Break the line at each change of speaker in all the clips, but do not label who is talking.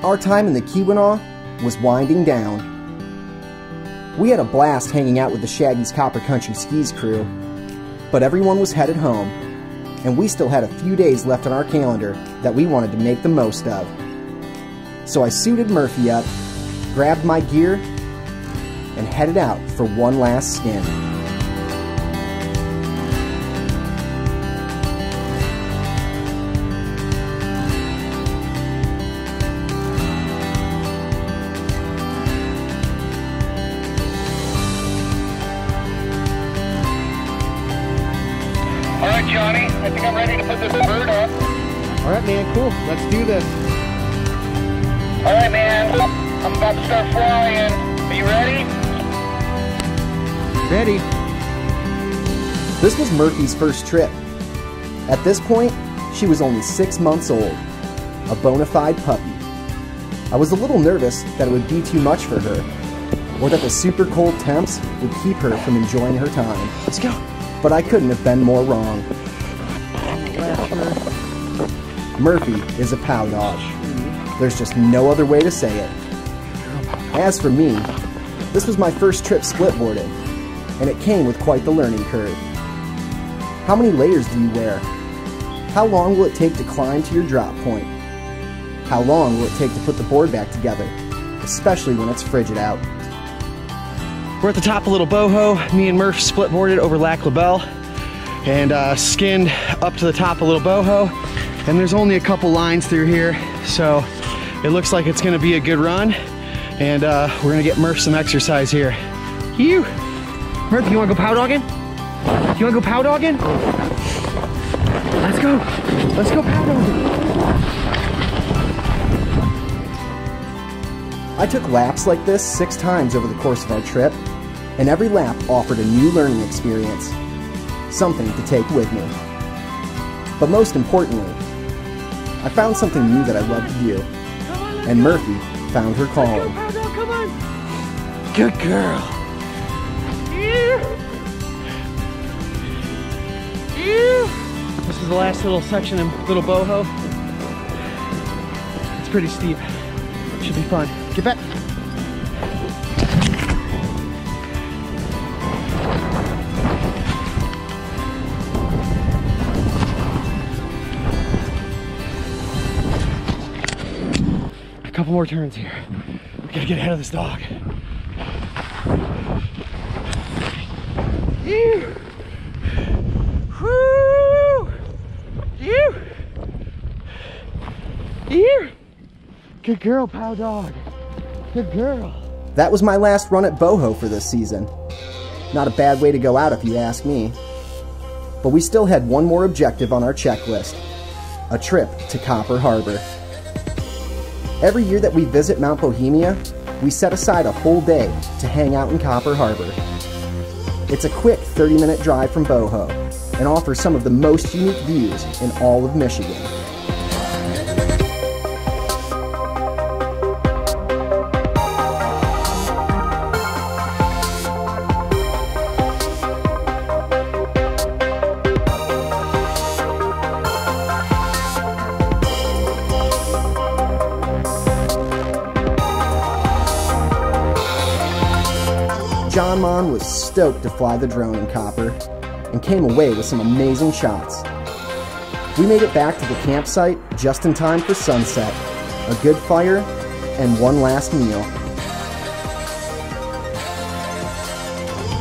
Our time in the Keweenaw was winding down. We had a blast hanging out with the Shaggy's Copper Country Skis crew, but everyone was headed home, and we still had a few days left on our calendar that we wanted to make the most of. So I suited Murphy up, grabbed my gear, and headed out for one last skin.
All right, Johnny, I think I'm ready to put this bird up.
All right, man, cool. Let's do this.
All right, man, I'm about to start flying. Are you ready?
Ready.
This was Murphy's first trip. At this point, she was only 6 months old, a bona fide puppy. I was a little nervous that it would be too much for her, or that the super cold temps would keep her from enjoying her time.
Let's go.
But I couldn't have been more wrong. Murphy is a pow dog. There's just no other way to say it. As for me, this was my first trip splitboarding, and it came with quite the learning curve. How many layers do you wear? How long will it take to climb to your drop point? How long will it take to put the board back together, especially when it's frigid out?
We're at the top of Little Boho. Me and Murph splitboarded over Lac La Belle and skinned up to the top of Little Boho. And there's only a couple lines through here, so it looks like it's gonna be a good run. And we're gonna get Murph some exercise here. You, Murph, you wanna go pow dogging? You wanna go pow dogging? Let's go. Let's go pow dogging.
I took laps like this 6 times over the course of our trip, and every lap offered a new learning experience, something to take with me. But most importantly, I found something new that I love to do, and Murphy found her calling.
Come on. Good girl. This is the last little section of Little Boho. It's pretty steep. Should be fun. Get back. A couple more turns here. We gotta get ahead of this dog. You. Woo. You. You. Good girl, pow dog. Good girl.
That was my last run at Boho for this season. Not a bad way to go out if you ask me. But we still had one more objective on our checklist, a trip to Copper Harbor. Every year that we visit Mount Bohemia, we set aside a whole day to hang out in Copper Harbor. It's a quick 30-minute drive from Boho and offers some of the most unique views in all of Michigan. John Mon was stoked to fly the drone in Copper and came away with some amazing shots. We made it back to the campsite just in time for sunset, a good fire, and one last meal.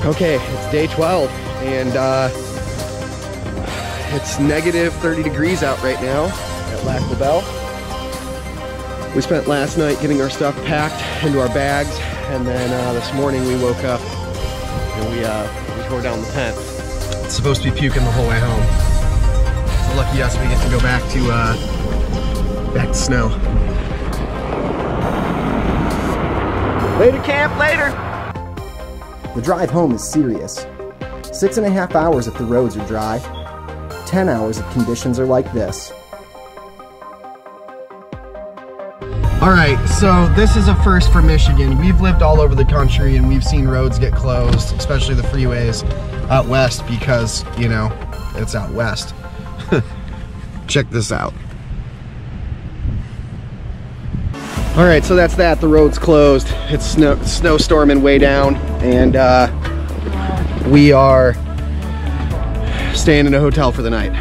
Okay, it's day 12 and it's negative 30 degrees out right now at Lac La Belle. We spent last night getting our stuff packed into our bags, and then this morning we woke up and we tore down the tent. It's supposed to be puking the whole way home. So lucky us, we get to go back to snow. Later, camp, later!
The drive home is serious. 6.5 hours if the roads are dry. 10 hours if conditions are like this.
Alright, so this is a first for Michigan. We've lived all over the country and we've seen roads get closed, especially the freeways out west because, you know, it's out west. Check this out. All right, so that's that. The road's closed. It's snowstorming way down, and we are staying in a hotel for the night.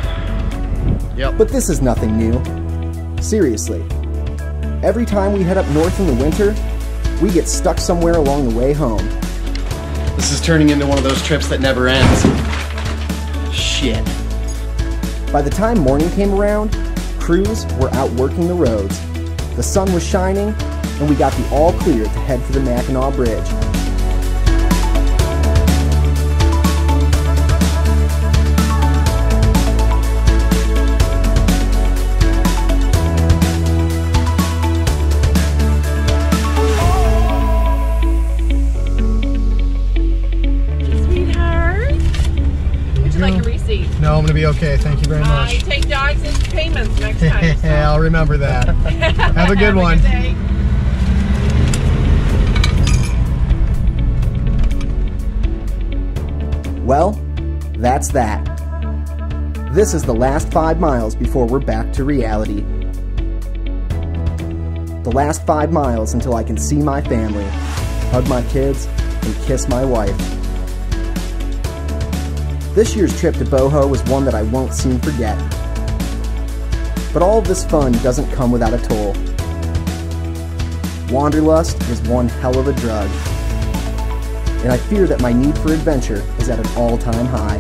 Yep.
But this is nothing new. Seriously. Every time we head up north in the winter, we get stuck somewhere along the way home.
This is turning into one of those trips that never ends. Shit.
By the time morning came around, crews were out working the roads. The sun was shining, and we got the all clear to head for the Mackinac Bridge.
No, I'm gonna be okay. Thank you very much.
Take dogs into payments next time. So.
Yeah, I'll remember that. Have a good one.
Good day.
Well, that's that. This is the last 5 miles before we're back to reality. The last 5 miles until I can see my family, hug my kids, and kiss my wife. This year's trip to Boho was one that I won't soon forget. But all of this fun doesn't come without a toll. Wanderlust is one hell of a drug, and I fear that my need for adventure is at an all-time high.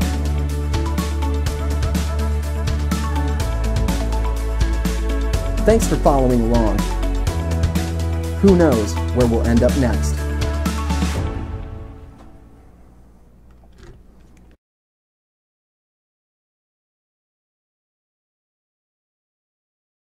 Thanks for following along. Who knows where we'll end up next?